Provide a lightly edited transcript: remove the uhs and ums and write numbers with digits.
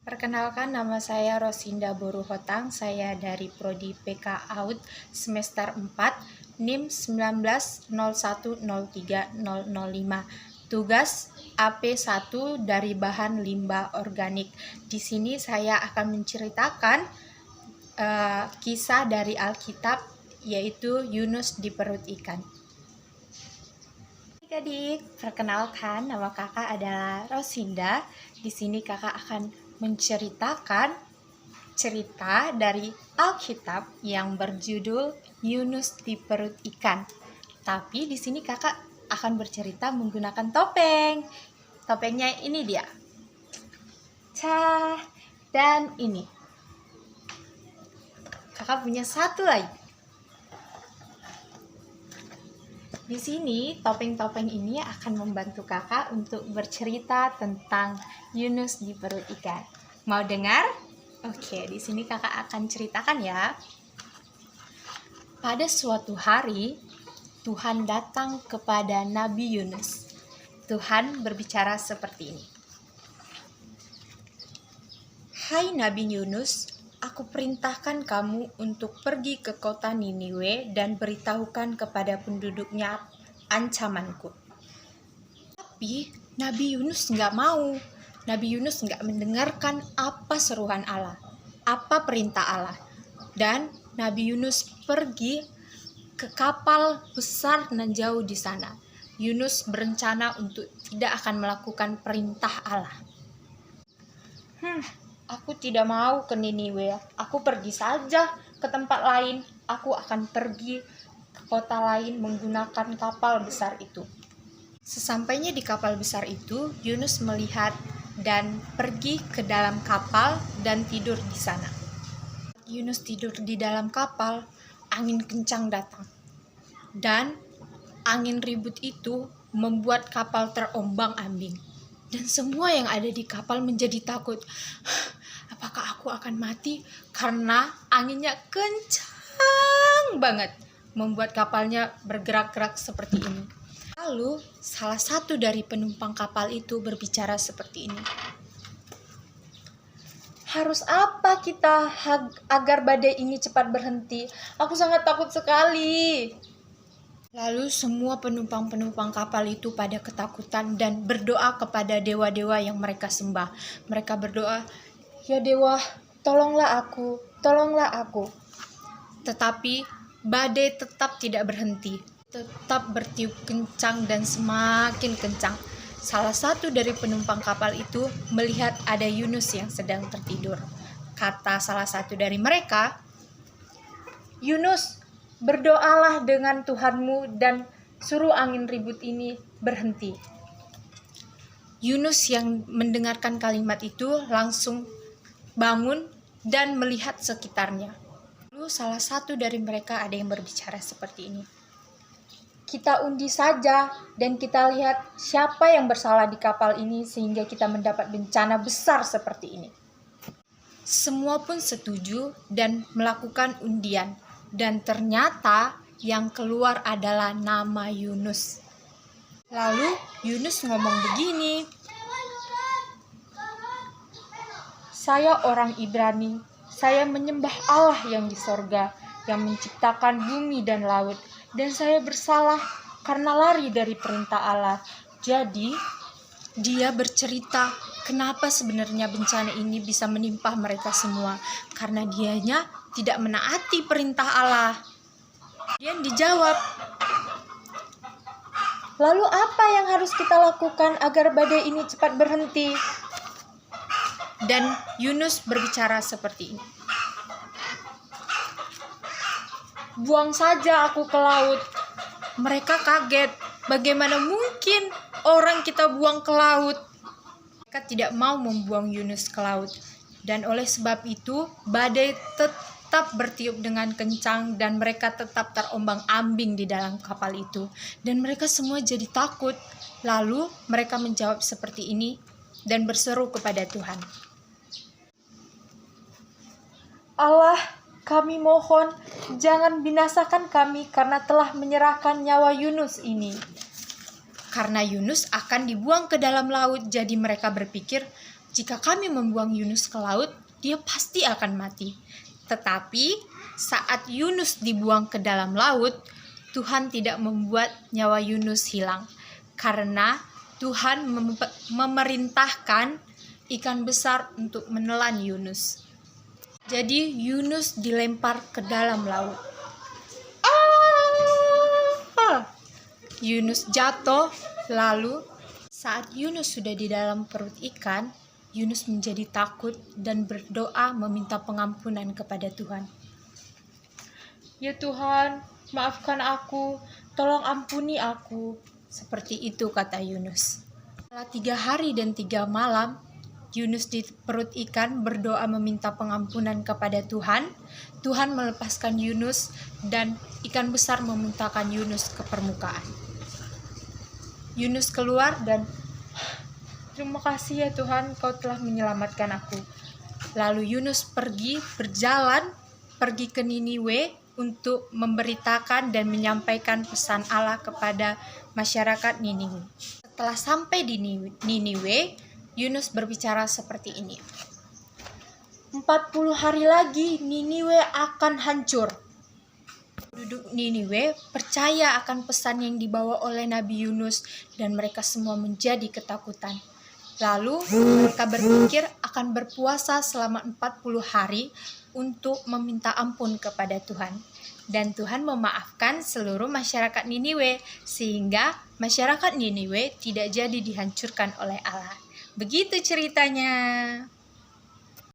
Perkenalkan, nama saya Rosinda Boruhotang. Saya dari Prodi PK AUD semester 4, NIM 1901030005. Tugas AP1 dari bahan limbah organik. Di sini saya akan menceritakan kisah dari Alkitab, yaitu Yunus di perut ikan. Adik-adik, perkenalkan, nama kakak adalah Rosinda. Di sini kakak akan menceritakan cerita dari Alkitab yang berjudul Yunus di perut ikan. Tapi di sini kakak akan bercerita menggunakan topeng. Topengnya ini dia. Dan ini. Kakak punya satu lagi. Di sini, topeng-topeng ini akan membantu kakak untuk bercerita tentang Yunus di perut ikan. Mau dengar? Oke, di sini kakak akan ceritakan ya. Pada suatu hari, Tuhan datang kepada Nabi Yunus. Tuhan berbicara seperti ini. Hai Nabi Yunus, aku perintahkan kamu untuk pergi ke kota Niniwe dan beritahukan kepada penduduknya ancamanku. Tapi Nabi Yunus nggak mau. Nabi Yunus nggak mendengarkan apa seruan Allah, apa perintah Allah. Dan Nabi Yunus pergi ke kapal besar dan jauh di sana. Yunus berencana untuk tidak akan melakukan perintah Allah. Aku tidak mau ke Niniwe. Aku pergi saja ke tempat lain. Aku akan pergi ke kota lain menggunakan kapal besar itu. Sesampainya di kapal besar itu, Yunus melihat dan pergi ke dalam kapal dan tidur di sana. Yunus tidur di dalam kapal, angin kencang datang. Dan angin ribut itu membuat kapal terombang-ambing. Dan semua yang ada di kapal menjadi takut. Apakah aku akan mati? Karena anginnya kencang banget, membuat kapalnya bergerak-gerak seperti ini. Lalu salah satu dari penumpang kapal itu berbicara seperti ini. Harus apa kita agar badai ini cepat berhenti? Aku sangat takut sekali. Lalu semua penumpang-penumpang kapal itu pada ketakutan dan berdoa kepada dewa-dewa yang mereka sembah. Mereka berdoa, ya dewa, tolonglah aku, tolonglah aku. Tetapi badai tetap tidak berhenti, tetap bertiup kencang dan semakin kencang. Salah satu dari penumpang kapal itu melihat ada Yunus yang sedang tertidur. Kata salah satu dari mereka, Yunus, berdoalah dengan Tuhanmu dan suruh angin ribut ini berhenti. Yunus yang mendengarkan kalimat itu langsung bangun dan melihat sekitarnya. Lalu salah satu dari mereka ada yang berbicara seperti ini. Kita undi saja dan kita lihat siapa yang bersalah di kapal ini sehingga kita mendapat bencana besar seperti ini. Semua pun setuju dan melakukan undian. Dan ternyata yang keluar adalah nama Yunus. Lalu Yunus ngomong begini. Saya orang Ibrani, saya menyembah Allah yang di sorga, yang menciptakan bumi dan laut. Dan saya bersalah karena lari dari perintah Allah. Jadi dia bercerita kenapa sebenarnya bencana ini bisa menimpa mereka semua. Karena dianya tidak menaati perintah Allah. Dia dijawab, lalu apa yang harus kita lakukan agar badai ini cepat berhenti? Dan Yunus berbicara seperti ini. Buang saja aku ke laut. Mereka kaget. Bagaimana mungkin orang kita buang ke laut? Mereka tidak mau membuang Yunus ke laut. Dan oleh sebab itu, badai tetap bertiup dengan kencang dan mereka tetap terombang-ambing di dalam kapal itu. Dan mereka semua jadi takut. Lalu mereka menjawab seperti ini dan berseru kepada Tuhan. Allah, kami mohon jangan binasakan kami karena telah menyerahkan nyawa Yunus ini. Karena Yunus akan dibuang ke dalam laut, jadi mereka berpikir, jika kami membuang Yunus ke laut, dia pasti akan mati. Tetapi saat Yunus dibuang ke dalam laut, Tuhan tidak membuat nyawa Yunus hilang, karena Tuhan memerintahkan ikan besar untuk menelan Yunus. Jadi Yunus dilempar ke dalam laut. Yunus jatuh, lalu saat Yunus sudah di dalam perut ikan, Yunus menjadi takut dan berdoa meminta pengampunan kepada Tuhan. Ya Tuhan, maafkan aku, tolong ampuni aku. Seperti itu kata Yunus. Setelah 3 hari dan 3 malam, Yunus di perut ikan berdoa meminta pengampunan kepada Tuhan. Tuhan melepaskan Yunus dan ikan besar memuntahkan Yunus ke permukaan. Yunus keluar dan, terima kasih ya Tuhan, Kau telah menyelamatkan aku. Lalu Yunus pergi ke Niniwe untuk memberitakan dan menyampaikan pesan Allah kepada masyarakat Niniwe. Setelah sampai di Niniwe, Yunus berbicara seperti ini. 40 hari lagi Niniwe akan hancur. Penduduk Niniwe percaya akan pesan yang dibawa oleh Nabi Yunus dan mereka semua menjadi ketakutan. Lalu mereka berpikir akan berpuasa selama 40 hari untuk meminta ampun kepada Tuhan. Dan Tuhan memaafkan seluruh masyarakat Niniwe sehingga masyarakat Niniwe tidak jadi dihancurkan oleh Allah. Begitu ceritanya.